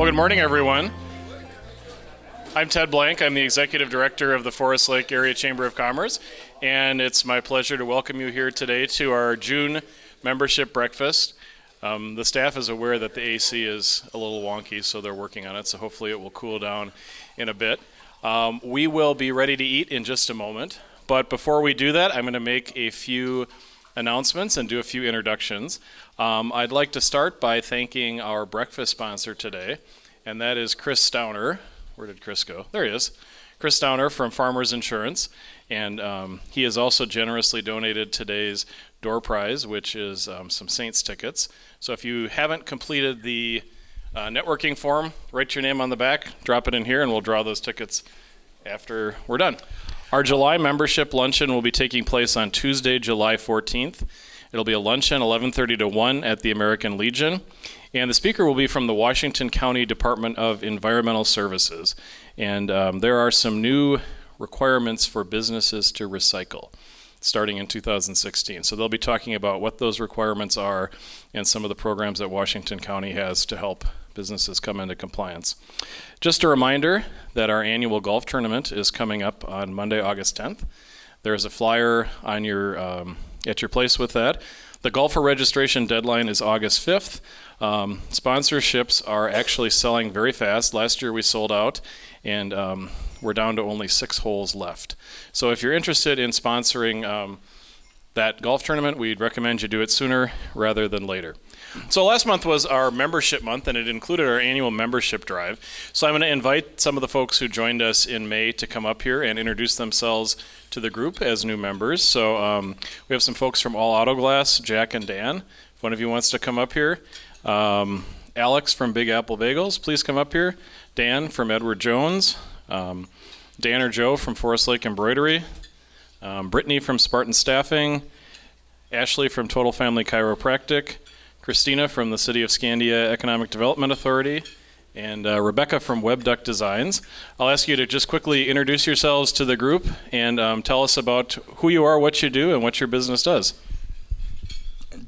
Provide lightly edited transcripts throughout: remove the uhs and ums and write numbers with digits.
Well, good morning, everyone. I'm Ted Blank. I'm the Executive Director of the Forest Lake Area Chamber of Commerce, and it's my pleasure to welcome you here today to our June membership breakfast. The staff is aware that the AC is a little wonky, so they're working on it, so hopefully it will cool down in a bit. We will be ready to eat in just a moment, but before we do that, I'm going to make a few announcements and do a few introductions. I'd like to start by thanking our breakfast sponsor today, and that is Chris Stauner. Where did Chris go? There he is. Chris Stauner from Farmers Insurance, and he has also generously donated today's door prize, which is some Saints tickets. So if you haven't completed the networking form, write your name on the back, drop it in here, and we'll draw those tickets after we're done. Our July membership luncheon will be taking place on Tuesday, July 14th. It'll be a luncheon 11:30 to 1 at the American Legion. And the speaker will be from the Washington County Department of Environmental Services. And there are some new requirements for businesses to recycle starting in 2016. So they'll be talking about what those requirements are and some of the programs that Washington County has to help businesses come into compliance. Just a reminder that our annual golf tournament is coming up on Monday, August 10th. There's a flyer on your at your place with that. The golfer registration deadline is August 5th. Sponsorships are actually selling very fast. Last year we sold out, and we're down to only 6 holes left. So if you're interested in sponsoring that golf tournament, we'd recommend you do it sooner rather than later. So last month was our membership month, and it included our annual membership drive. So I'm going to invite some of the folks who joined us in May to come up here and introduce themselves to the group as new members. So we have some folks from All Auto Glass, Jack and Dan. If one of you wants to come up here. Alex from Big Apple Bagels, please come up here. Dan from Edward Jones. Dan or Joe from Forest Lake Embroidery. Brittany from Spartan Staffing. Ashley from Total Family Chiropractic. Christina from the City of Scandia Economic Development Authority, and Rebecca from Web Duck Designs. I'll ask you to just quickly introduce yourselves to the group and tell us about who you are, what you do, and what your business does.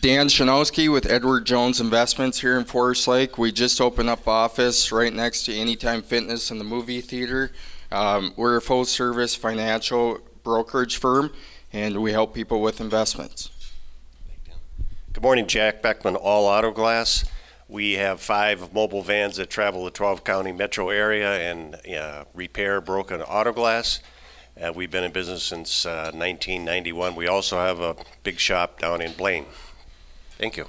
Dan Shanowski with Edward Jones Investments here in Forest Lake. We just opened up office right next to Anytime Fitness in the movie theater. We're a full-service financial brokerage firm, and we help people with investments. Good morning, Jack Beckman, All Auto Glass. We have 5 mobile vans that travel the 12-county metro area and repair broken auto glass. We've been in business since 1991. We also have a big shop down in Blaine. Thank you.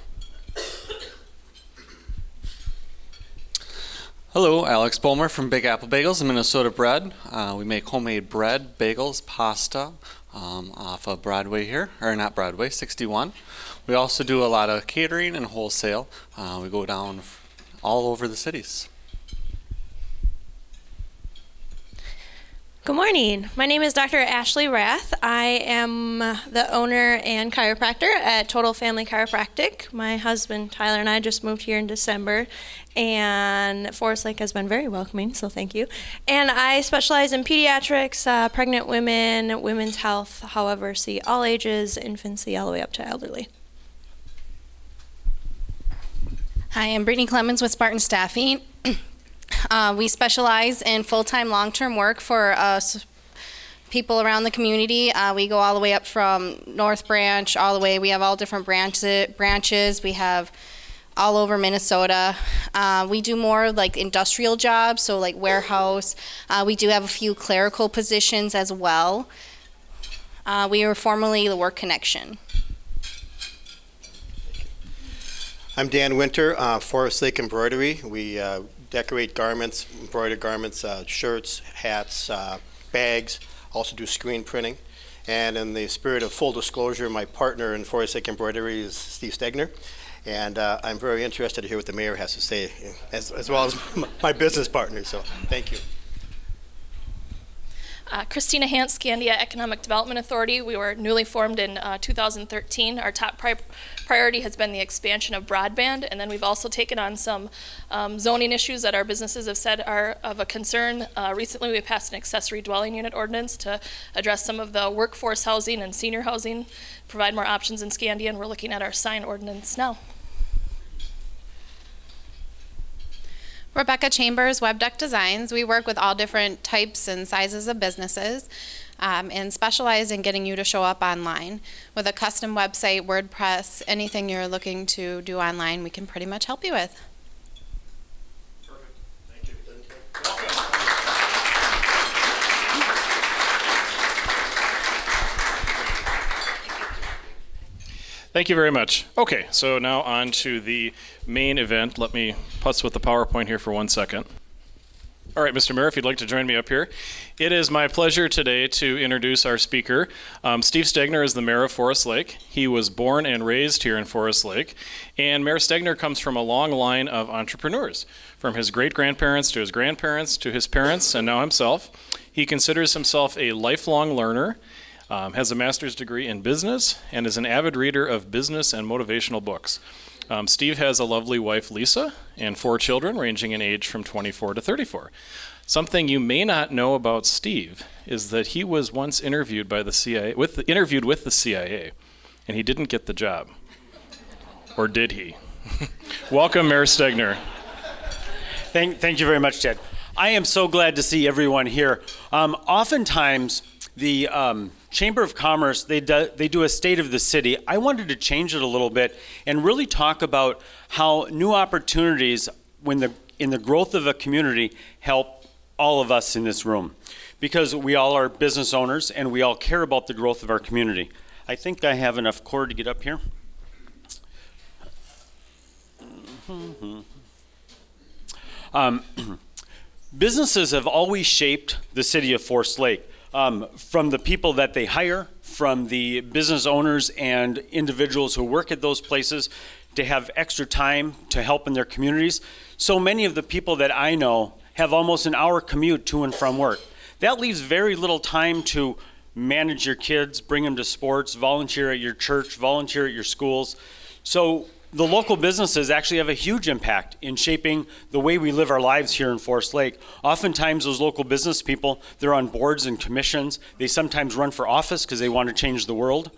Hello, Alex Bulmer from Big Apple Bagels and Minnesota Bread. We make homemade bread, bagels, pasta off of Broadway here, or not Broadway, 61. We also do a lot of catering and wholesale. We go down all over the cities. Good morning. My name is Dr. Ashley Rath. I am the owner and chiropractor at Total Family Chiropractic. My husband Tyler and I just moved here in December, and Forest Lake has been very welcoming, so thank you. And I specialize in pediatrics, pregnant women, women's health, however, see all ages, infancy, all the way up to elderly. Hi, I'm Brittany Clemens with Spartan Staffing. We specialize in full-time long-term work for people around the community. We go all the way up from North Branch, all the way. We have all different branches. We have all over Minnesota. We do more like industrial jobs, so like warehouse. We do have a few clerical positions as well. We were formerly the Work Connection. I'm Dan Winter, Forest Lake Embroidery. We decorate garments, embroider garments, shirts, hats, bags, also do screen printing. And in the spirit of full disclosure, my partner in Forest Lake Embroidery is Steve Stegner. And I'm very interested to hear what the mayor has to say, as well as my business partner, so thank you. Christina Hant, Scandia Economic Development Authority. We were newly formed in 2013. Our top priority has been the expansion of broadband, and then we've also taken on some zoning issues that our businesses have said are of a concern. Recently we passed an accessory dwelling unit ordinance to address some of the workforce housing and senior housing, provide more options in Scandia, and we're looking at our sign ordinance now. Rebecca Chambers, Web Deck Designs. We work with all different types and sizes of businesses and specialize in getting you to show up online. With a custom website, WordPress, anything you're looking to do online, we can pretty much help you with. Perfect. Thank you. Thank you very much. Okay, so now on to the main event. Let me putz with the PowerPoint here for 1 second. All right, Mr. Mayor, if you'd like to join me up here. It is my pleasure today to introduce our speaker. Steve Stegner is the mayor of Forest Lake. He was born and raised here in Forest Lake. And Mayor Stegner comes from a long line of entrepreneurs, from his great-grandparents to his grandparents to his parents and now himself. He considers himself a lifelong learner, has a master's degree in business, and is an avid reader of business and motivational books. Steve has a lovely wife, Lisa, and 4 children ranging in age from 24 to 34. Something you may not know about Steve is that he was once interviewed by the CIA, with the CIA, and he didn't get the job. Or did he? Welcome, Mayor Stegner. Thank you very much, Ted. I am so glad to see everyone here. Oftentimes, the Chamber of Commerce, they do a state of the city. I wanted to change it a little bit and really talk about how new opportunities in the growth of a community help all of us in this room, because we all are business owners and we all care about the growth of our community. I think I have enough cord to get up here. Businesses have always shaped the city of Forest Lake. From the people that they hire, from the business owners and individuals who work at those places to have extra time to help in their communities. So many of the people that I know have almost an hour commute to and from work. That leaves very little time to manage your kids, bring them to sports, volunteer at your church, volunteer at your schools. So the local businesses actually have a huge impact in shaping the way we live our lives here in Forest Lake. Oftentimes those local business people, they're on boards and commissions. They sometimes run for office because they want to change the world.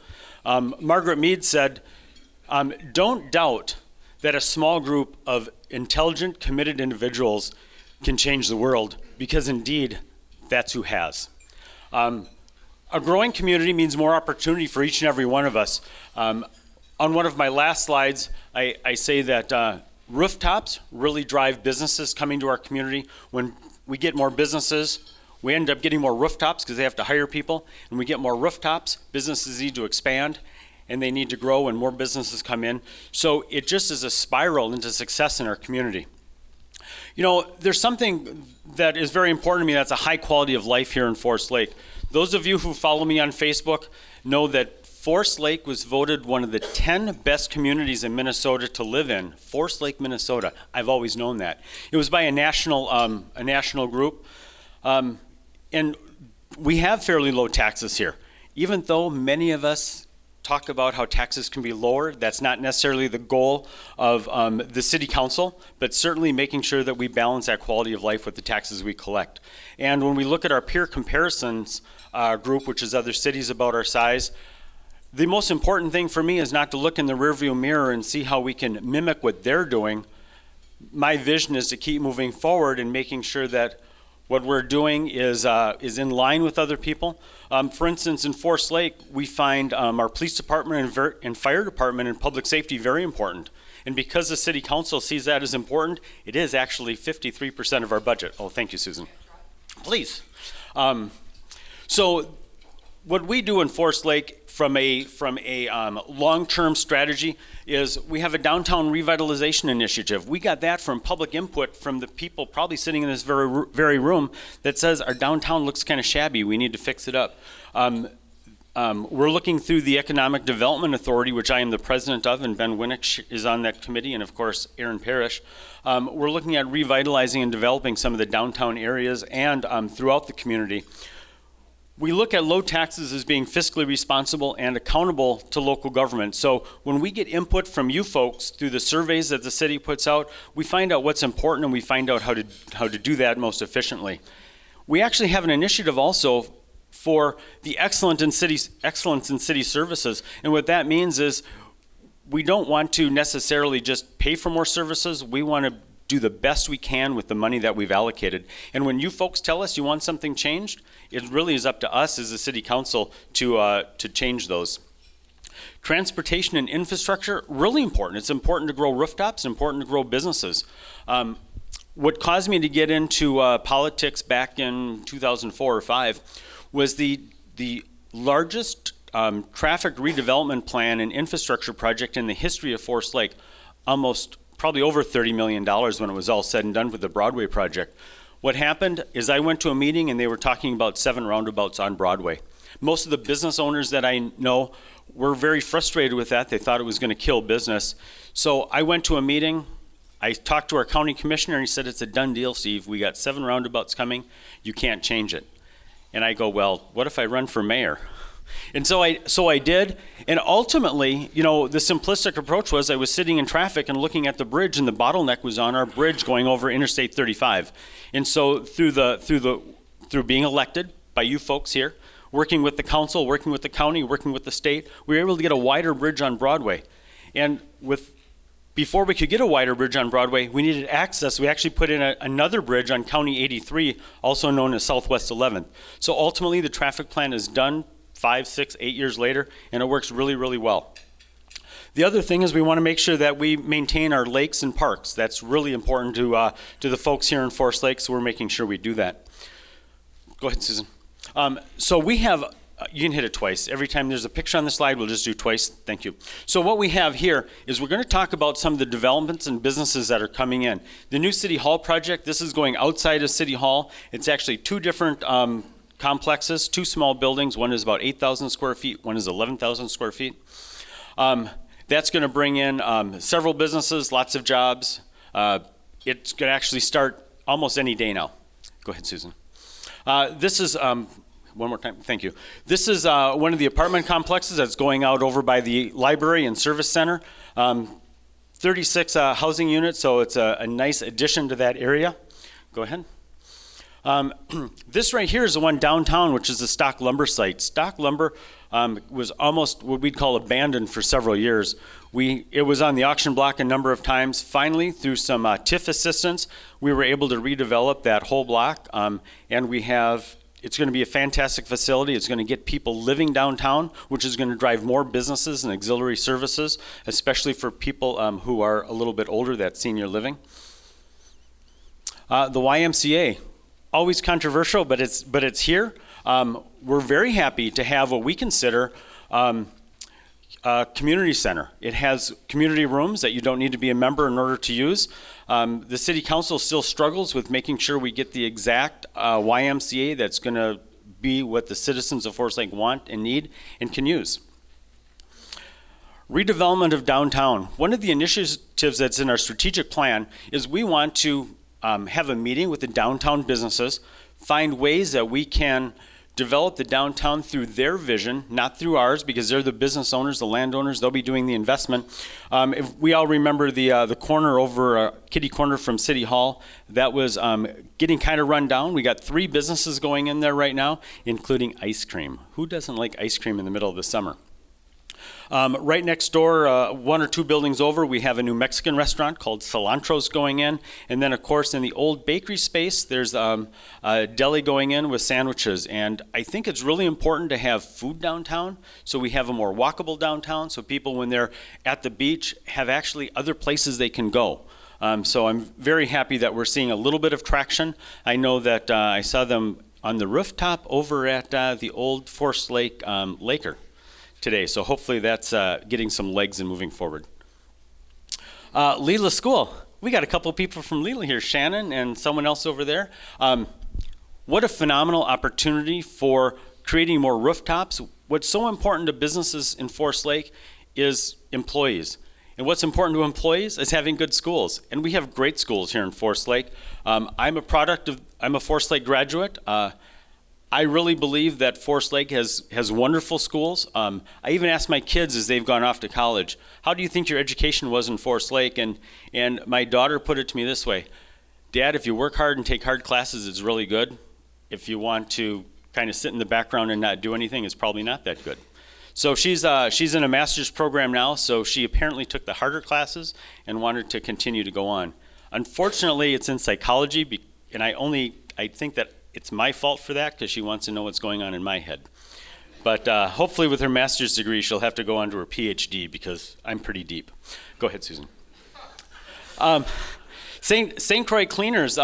Margaret Mead said, don't doubt that a small group of intelligent, committed individuals can change the world, because indeed, that's who has. A growing community means more opportunity for each and every one of us. On one of my last slides, I say that rooftops really drive businesses coming to our community. When we get more businesses, we end up getting more rooftops because they have to hire people. And we get more rooftops, businesses need to expand and they need to grow and more businesses come in. So it just is a spiral into success in our community. You know, there's something that is very important to me that's a high quality of life here in Forest Lake. Those of you who follow me on Facebook know that Forest Lake was voted one of the 10 best communities in Minnesota to live in. Forest Lake, Minnesota. I've always known that. It was by a national group. And we have fairly low taxes here. Even though many of us talk about how taxes can be lower, that's not necessarily the goal of the city council, but certainly making sure that we balance that quality of life with the taxes we collect. And when we look at our peer comparisons group, which is other cities about our size, the most important thing for me is not to look in the rearview mirror and see how we can mimic what they're doing. My vision is to keep moving forward and making sure that what we're doing is in line with other people. For instance, in Forest Lake, we find our police department and fire department and public safety very important. And because the city council sees that as important, it is actually 53% of our budget. Oh, thank you, Susan. Please. So what we do in Forest Lake from a long-term strategy is we have a downtown revitalization initiative. We got that from public input from the people probably sitting in this very room that says our downtown looks kind of shabby. We need to fix it up. We're looking through the Economic Development Authority, which I am the president of, and Ben Winnick is on that committee, and of course Aaron Parrish. We're looking at revitalizing and developing some of the downtown areas and throughout the community. We look at low taxes as being fiscally responsible and accountable to local government. So when we get input from you folks through the surveys that the city puts out, we find out what's important and we find out how to do that most efficiently. We actually have an initiative also for the excellence in city services. And what that means is we don't want to necessarily just pay for more services. We want to do the best we can with the money that we've allocated. And when you folks tell us you want something changed, it really is up to us as a city council to change those. Transportation and infrastructure, really important. It's important to grow rooftops, important to grow businesses. What caused me to get into politics back in 2004 or 5 was the largest traffic redevelopment plan and infrastructure project in the history of Forest Lake, probably over $30 million when it was all said and done with the Broadway project. What happened is I went to a meeting and they were talking about 7 roundabouts on Broadway. Most of the business owners that I know were very frustrated with that. They thought it was going to kill business. So I went to a meeting. I talked to our county commissioner and he said, it's a done deal, Steve. We got 7 roundabouts coming. You can't change it. And I go, well, what if I run for mayor? And so I did. And ultimately, you know, the simplistic approach was I was sitting in traffic and looking at the bridge, and the bottleneck was on our bridge going over Interstate 35. And so through being elected by you folks here, working with the council, working with the county, working with the state, we were able to get a wider bridge on Broadway. And before we could get a wider bridge on Broadway, we needed access. We actually put in another bridge on County 83, also known as Southwest 11th. So ultimately, the traffic plan is done 5, 6, 8 years later, and it works really, really well. The other thing is we want to make sure that we maintain our lakes and parks. That's really important to the folks here in Forest Lake, so we're making sure we do that. Go ahead, Susan. So we have, you can hit it twice. Every time there's a picture on the slide, we'll just do twice. Thank you. So what we have here is we're going to talk about some of the developments and businesses that are coming in. The new City Hall project, this is going outside of City Hall. It's actually 2 different complexes, 2 small buildings. One is about 8,000 square feet. One is 11,000 square feet. That's going to bring in several businesses, lots of jobs. It's going to actually start almost any day now. Go ahead, Susan. This is, one more time, thank you. This is one of the apartment complexes that's going out over by the library and service center. 36 housing units, so it's a nice addition to that area. Go ahead. This right here is the one downtown, which is the Stock Lumber site. Stock Lumber was almost what we'd call abandoned for several years. It was on the auction block a number of times. Finally, through some TIF assistance, we were able to redevelop that whole block, and it's going to be a fantastic facility. It's going to get people living downtown, which is going to drive more businesses and auxiliary services, especially for people who are a little bit older, that senior living. The YMCA. Always controversial, but it's here. We're very happy to have what we consider a community center. It has community rooms that you don't need to be a member in order to use. The city council still struggles with making sure we get the exact YMCA that's going to be what the citizens of Forest Lake want and need and can use. Redevelopment of downtown. One of the initiatives that's in our strategic plan is we want to have a meeting with the downtown businesses, find ways that we can develop the downtown through their vision, not through ours, because they're the business owners, the landowners, they'll be doing the investment. If we all remember the corner over Kitty Corner from City Hall, that was getting kind of run down. We got 3 businesses going in there right now, including ice cream. Who doesn't like ice cream in the middle of the summer? Right next door, 1 or 2 buildings over, we have a new Mexican restaurant called Cilantro's going in. And then, of course, in the old bakery space, there's a deli going in with sandwiches. And I think it's really important to have food downtown, so we have a more walkable downtown, so people, when they're at the beach, have actually other places they can go. So I'm very happy that we're seeing a little bit of traction. I know that I saw them on the rooftop over at the old Forest Lake Laker today, so hopefully that's getting some legs and moving forward. LILA School. We got a couple people from LILA here, Shannon and someone else over there. What a phenomenal opportunity for creating more rooftops. What's so important to businesses in Forest Lake is employees. And what's important to employees is having good schools. And we have great schools here in Forest Lake. I'm a Forest Lake graduate. I really believe that Forest Lake has wonderful schools. I even asked my kids as they've gone off to college, how do you think your education was in Forest Lake? And my daughter put it to me this way: Dad, if you work hard and take hard classes, it's really good. If you want to kind of sit in the background and not do anything, it's probably not that good. So she's in a master's program now, so she apparently took the harder classes and wanted to continue to go on. Unfortunately, it's in psychology, and I think that it's my fault for that because she wants to know what's going on in my head. But hopefully with her master's degree, she'll have to go on to her PhD because I'm pretty deep. Go ahead, Susan. St. Croix Cleaners,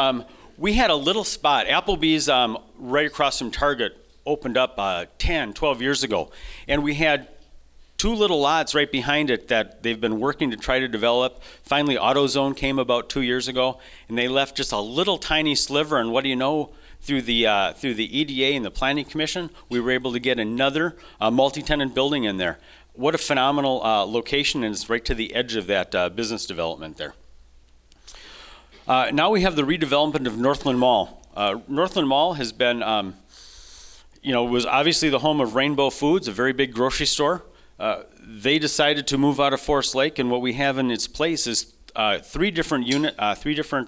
we had a little spot. Applebee's right across from Target opened up 10, 12 years ago. And we had 2 little lots right behind it that they've been working to try to develop. Finally, AutoZone came about 2 years ago, and they left just a little tiny sliver. And what do you know? Through the EDA and the Planning Commission, we were able to get another multi-tenant building in there. What a phenomenal location, and it's right to the edge of that business development there. Now we have the redevelopment of Northland Mall. Northland Mall has been, was obviously the home of Rainbow Foods, a very big grocery store. They decided to move out of Forest Lake, and what we have in its place is 3 different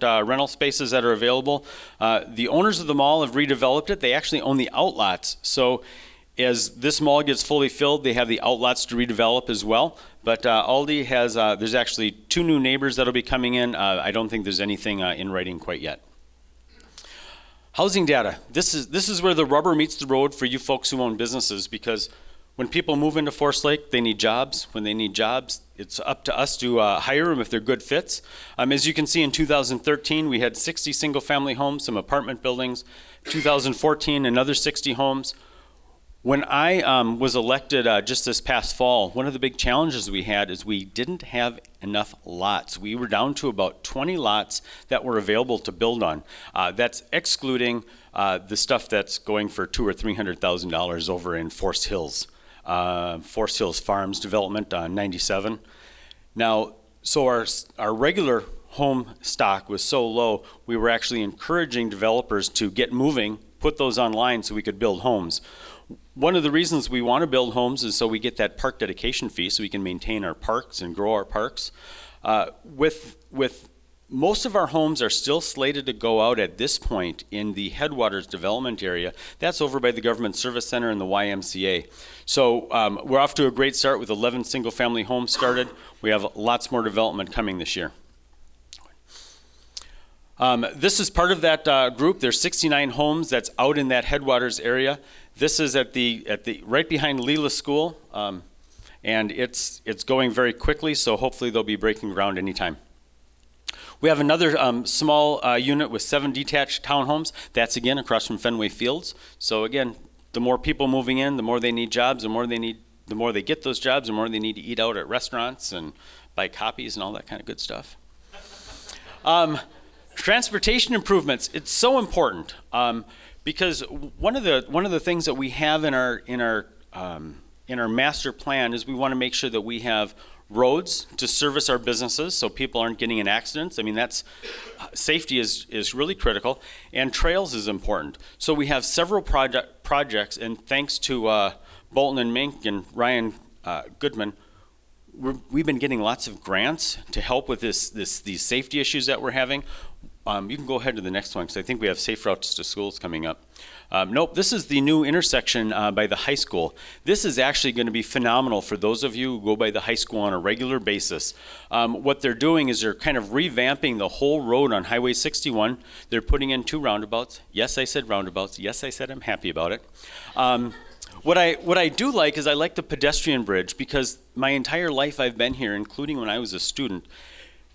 rental spaces that are available. The owners of the mall have redeveloped it. They actually own the outlots. So as this mall gets fully filled, they have the outlots to redevelop as well. But Aldi has, there's actually 2 new neighbors that'll be coming in. I don't think there's anything in writing quite yet. Housing data. This is where the rubber meets the road for you folks who own businesses, because when people move into Forest Lake, they need jobs. When they need jobs, it's up to us to hire them if they're good fits. As you can see, in 2013, we had 60 single-family homes, some apartment buildings. 2014, another 60 homes. When I was elected just this past fall, one of the big challenges we had is we didn't have enough lots. We were down to about 20 lots that were available to build on. That's excluding the stuff that's going for $200,000 or $300,000 over in Forest Hills. Forest Hills Farms development on 97. Now, so our regular home stock was so low, we were actually encouraging developers to get moving, put those online so we could build homes. One of the reasons we want to build homes is so we get that park dedication fee so we can maintain our parks and grow our parks. With most of our homes are still slated to go out at this point in the Headwaters development area. That's over by the Government Service Center and the YMCA. So we're off to a great start with 11 single-family homes started. We have lots more development coming this year. This is part of that group. There's 69 homes that's out in that Headwaters area. This is at the right behind LILA School, and it's going very quickly. So hopefully they'll be breaking ground anytime. We have another small unit with 7 detached townhomes. That's again across from Fenway Fields. So again, the more people moving in, the more they need jobs. The more they get those jobs, the more they need to eat out at restaurants and buy copies and all that kind of good stuff. Transportation improvements. It's so important because one of the things that we have in our master plan is we want to make sure that we have roads to service our businesses so people aren't getting in accidents. I mean, safety is really critical, and trails is important. So we have several projects, and thanks to Bolton and Mink and Ryan Goodman, we've been getting lots of grants to help with these safety issues that we're having. You can go ahead to the next one because I think we have safe routes to schools coming up. Nope, this is the new intersection by the high school. This is actually going to be phenomenal for those of you who go by the high school on a regular basis. What they're doing is they're kind of revamping the whole road on Highway 61. They're putting in 2 roundabouts. Yes, I said roundabouts. Yes, I said I'm happy about it. What I do like is I like the pedestrian bridge because my entire life I've been here, including when I was a student.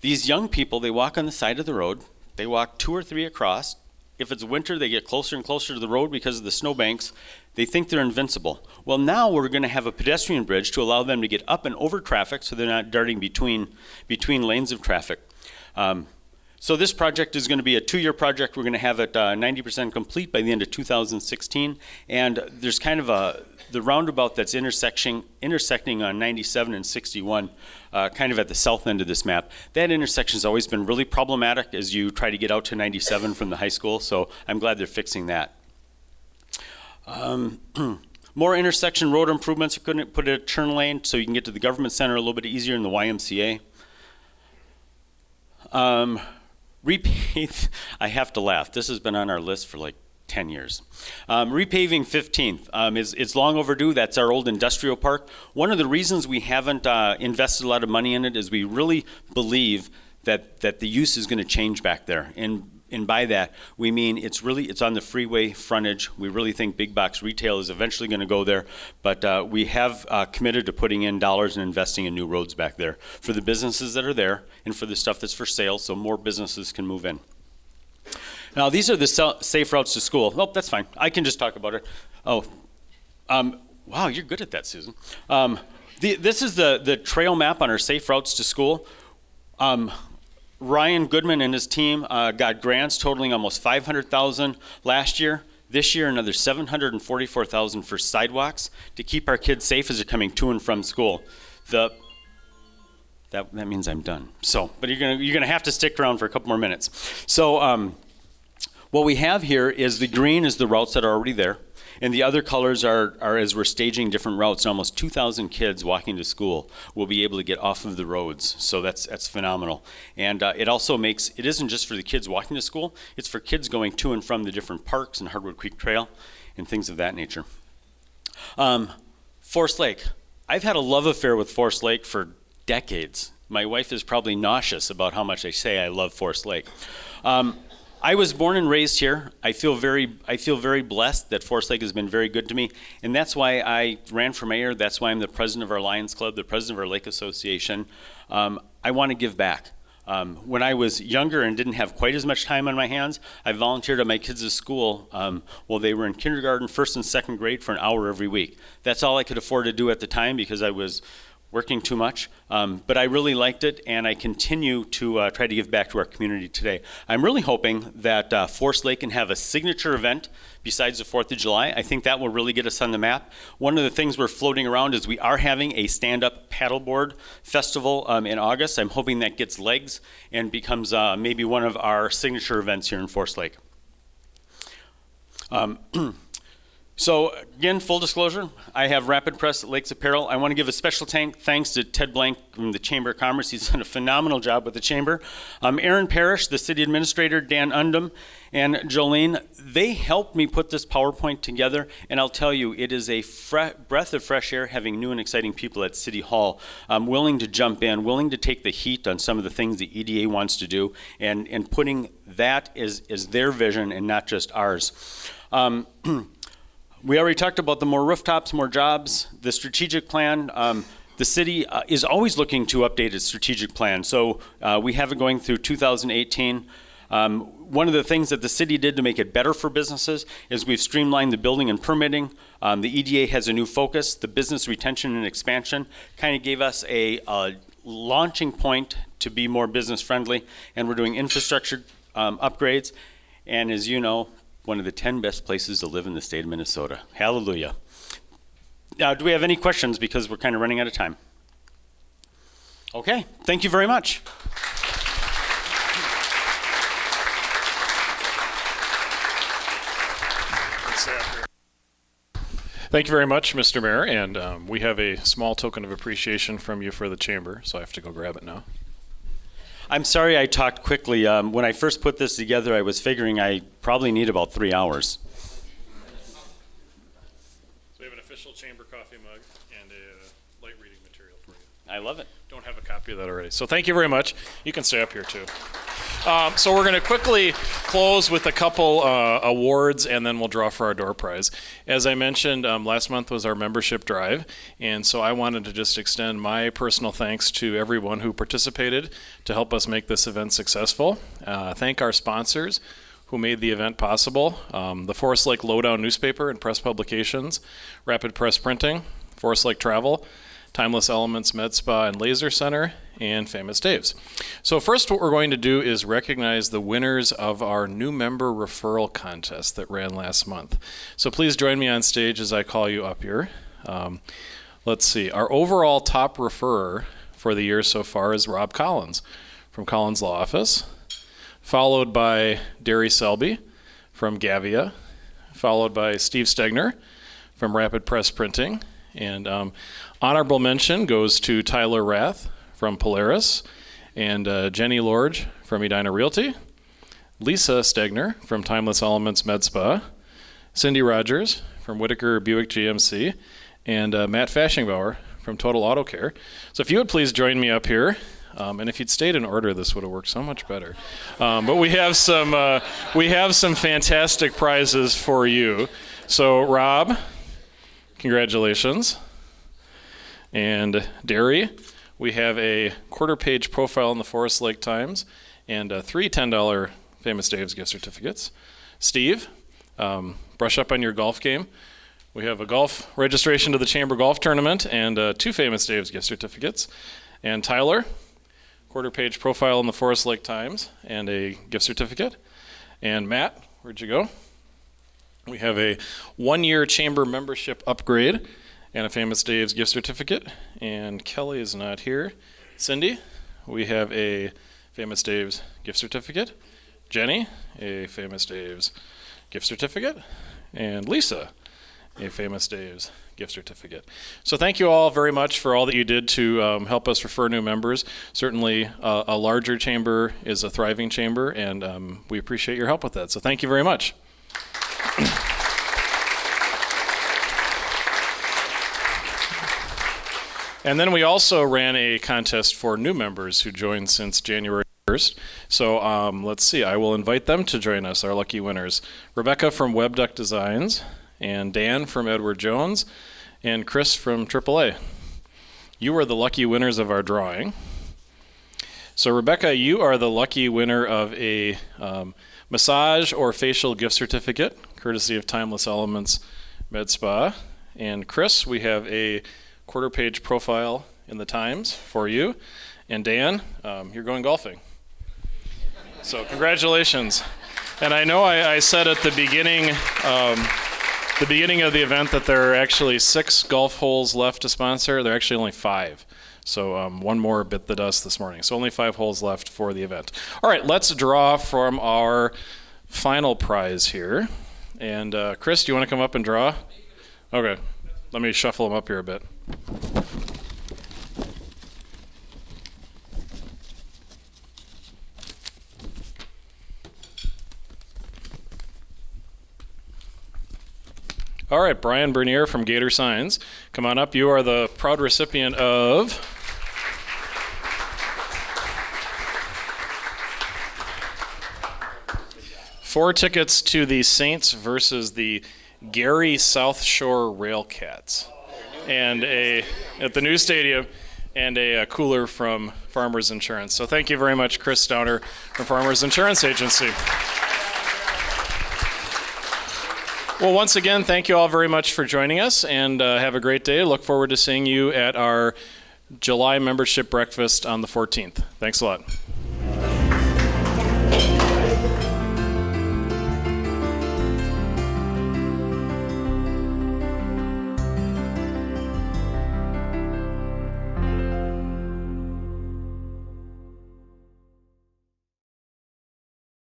These young people, they walk on the side of the road. They walk 2 or 3 across. If it's winter, they get closer and closer to the road because of the snowbanks. They think they're invincible. Well, now we're going to have a pedestrian bridge to allow them to get up and over traffic so they're not darting between lanes of traffic. So this project is going to be a 2-year project. We're going to have it 90% complete by the end of 2016. And there's kind of the roundabout that's intersecting on 97 and 61, kind of at the south end of this map. That intersection has always been really problematic as you try to get out to 97 from the high school. So I'm glad they're fixing that. More intersection road improvements are going to put a turn lane so you can get to the government center a little bit easier in the YMCA. Repave, I have to laugh. This has been on our list for like 10 years. Repaving 15th it's long overdue. That's our old industrial park. One of the reasons we haven't invested a lot of money in it is we really believe that the use is going to change back there. And by that, we mean it's on the freeway frontage. We really think big box retail is eventually going to go there, but we have committed to putting in dollars and investing in new roads back there for the businesses that are there and for the stuff that's for sale, so more businesses can move in. Now, these are the safe routes to school. Oh, that's fine. I can just talk about it. Oh, wow, you're good at that, Susan. This is the trail map on our safe routes to school. Ryan Goodman and his team got grants totaling almost $500,000 last year. This year, another $744,000 for sidewalks to keep our kids safe as they're coming to and from school. That means I'm done. So, but you're gonna have to stick around for a couple more minutes. So, what we have here is the green is the routes that are already there. And the other colors are as we're staging different routes. And almost 2,000 kids walking to school will be able to get off of the roads. So that's phenomenal. And it also it isn't just for the kids walking to school, it's for kids going to and from the different parks and Hardwood Creek Trail and things of that nature. Forest Lake. I've had a love affair with Forest Lake for decades. My wife is probably nauseous about how much I say I love Forest Lake. I was born and raised here. I feel very blessed that Forest Lake has been very good to me, and that's why I ran for mayor. That's why I'm the president of our Lions Club, the president of our Lake Association. I want to give back. When I was younger and didn't have quite as much time on my hands, I volunteered at my kids' school while they were in kindergarten, first and second grade for an hour every week. That's all I could afford to do at the time because I was working too much, but I really liked it, and I continue to try to give back to our community today. I'm really hoping that Forest Lake can have a signature event besides the 4th of July. I think that will really get us on the map. One of the things we're floating around is we are having a stand-up paddleboard festival in August. I'm hoping that gets legs and becomes maybe one of our signature events here in Forest Lake. So again, full disclosure, I have Rapid Press at Lakes Apparel. I want to give a special thanks to Ted Blank from the Chamber of Commerce. He's done a phenomenal job with the Chamber. Aaron Parrish, the City Administrator, Dan Undum, and Jolene, they helped me put this PowerPoint together, and I'll tell you, it is a breath of fresh air having new and exciting people at City Hall willing to jump in, willing to take the heat on some of the things the EDA wants to do, and putting that as their vision and not just ours. We already talked about the more rooftops, more jobs, the strategic plan. The city is always looking to update its strategic plan. So we have it going through 2018. One of the things that the city did to make it better for businesses is we've streamlined the building and permitting. The EDA has a new focus. The business retention and expansion kind of gave us a launching point to be more business friendly. And we're doing infrastructure upgrades. And as you know, one of the 10 best places to live in the state of Minnesota. Hallelujah. Do we have any questions, because we're kind of running out of time? Okay, thank you very much. Thank you very much, Mr. Mayor, and we have a small token of appreciation from you for the chamber, so I have to go grab it now. I'm sorry I talked quickly. When I first put this together, I was figuring I probably need about 3 hours. So we have an official chamber coffee mug and a light reading material for you. I love it. Don't have a copy of that already. So thank you very much. You can stay up here too. So we're going to quickly close with a couple awards, and then we'll draw for our door prize. As I mentioned, last month was our membership drive, and so I wanted to just extend my personal thanks to everyone who participated to help us make this event successful. Thank our sponsors who made the event possible. The Forest Lake Lowdown newspaper and press publications, Rapid Press Printing, Forest Lake Travel, Timeless Elements Med Spa and Laser Center, and Famous Dave's. So first, what we're going to do is recognize the winners of our new member referral contest that ran last month. So please join me on stage as I call you up here. Let's see. Our overall top referrer for the year so far is Rob Collins from Collins Law Office, followed by Derry Selby from Gavia, followed by Steve Stegner from Rapid Press Printing, and honorable mention goes to Tyler Rath from Polaris, and Jenny Lorge from Edina Realty, Lisa Stegner from Timeless Elements Med Spa, Cindy Rogers from Whitaker Buick GMC, and Matt Fashingbauer from Total Auto Care. So if you would please join me up here. And if you'd stayed in order, this would have worked so much better. But we have some fantastic prizes for you. So Rob, congratulations. And Derry, we have a quarter-page profile in the Forest Lake Times and 3 $10 Famous Dave's gift certificates. Steve, brush up on your golf game. We have a golf registration to the Chamber Golf Tournament and 2 Famous Dave's gift certificates. And Tyler, quarter-page profile in the Forest Lake Times and a gift certificate. And Matt, where'd you go? We have a 1-year Chamber membership upgrade and a Famous Dave's gift certificate. And Kelly is not here. Cindy, we have a Famous Dave's gift certificate. Jenny, a Famous Dave's gift certificate. And Lisa, a Famous Dave's gift certificate. So thank you all very much for all that you did to help us refer new members. Certainly a larger chamber is a thriving chamber, and we appreciate your help with that. So thank you very much. And then we also ran a contest for new members who joined since January 1st. So let's see, I will invite them to join us, our lucky winners. Rebecca from Web Duck Designs, and Dan from Edward Jones, and Chris from AAA. You are the lucky winners of our drawing. So Rebecca, you are the lucky winner of a massage or facial gift certificate, courtesy of Timeless Elements Med Spa. And Chris, we have a quarter-page profile in the Times for you. And Dan, you're going golfing. So congratulations. And I know I said at the beginning of the event that there are actually 6 golf holes left to sponsor. There are actually only 5. So one more bit the dust this morning. So only 5 holes left for the event. All right, let's draw from our final prize here. And Chris, do you want to come up and draw? Okay, let me shuffle them up here a bit. All right, Brian Bernier from Gator Signs. Come on up. You are the proud recipient of 4 tickets to the Saints versus the Gary South Shore Railcats, and at the new stadium, and a cooler from Farmers Insurance. So thank you very much, Chris Stowner from Farmers Insurance Agency. Well, once again, thank you all very much for joining us, and have a great day. Look forward to seeing you at our July membership breakfast on the 14th. Thanks a lot.